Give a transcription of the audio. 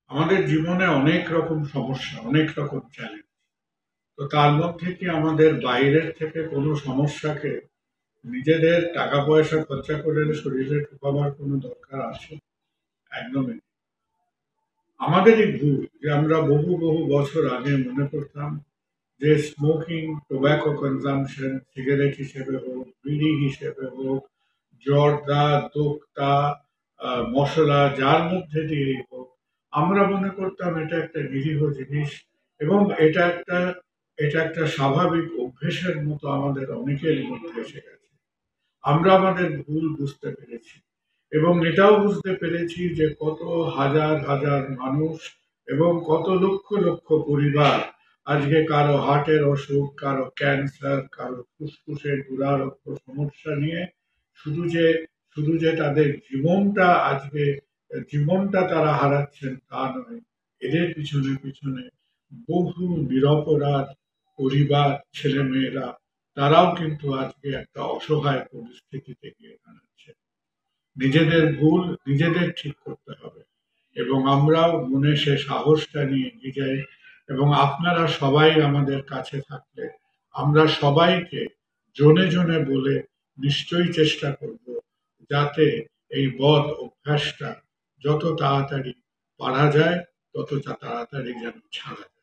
আমাদের জীবনে অনেক রকম সমস্যা, অনেক রকম চ্যালেঞ্জ। তো তার মধ্যে কি আমাদের বাইরের থেকে কোনো সমস্যাকে নিজেদের টাকা পয়সা খরচা করে শরীরে ঢোকাবার কোনো দরকার আছে? একদমই নেই। আমাদেরই ভুল যে আমরা বহু বহু বছর আগে মনে করতাম যে স্মোকিং, টোব্যাকো কনজাম্পশন, সিগারেট হিসেবে হোক, বিড়ি হিসেবে হোক, জর্দা, দোক্তা, মশলা যার মধ্যে দিয়েই হোক, আমরা মনে করতাম এটা একটা নিরীহ জিনিস এবং এটা একটা স্বাভাবিক অভ্যেসের মতো আমাদের অনেকের মধ্যে এসে গেছে। আমরা আমাদের ভুল বুঝতে পেরেছি এবং এটাও বুঝতে পেরেছি যে কত হাজার হাজার মানুষ এবং কত লক্ষ লক্ষ পরিবার আজকে কারো হার্টের অসুখ, কারো ক্যান্সার, কারো ফুসফুসের দুরারোগ্য সমস্যা নিয়ে শুধু যে শুধু যে তাদের জীবনটা তারা হারাচ্ছেন তা নয়, এদের পিছনে পিছনে বহু নিরপরাধ পরিবার, ছেলেমেয়েরা, তারাও কিন্তু আজকে একটা অসহায় পরিস্থিতিতে গিয়ে দাঁড়াচ্ছে। নিজেদের ভুল নিজেদের ঠিক করতে হবে এবং আমরাও মনে সে সাহসটা নিয়ে এগিয়ে যাই এবং আপনারা সবাই আমাদের কাছে থাকলে আমরা সবাইকে জনে জনে বলে নিশ্চয়ই চেষ্টা করব যাতে এই বদ অভ্যাসটা যত তাড়াতাড়ি পারা যায় তত তাড়াতাড়ি যেন ছাড়া যায়।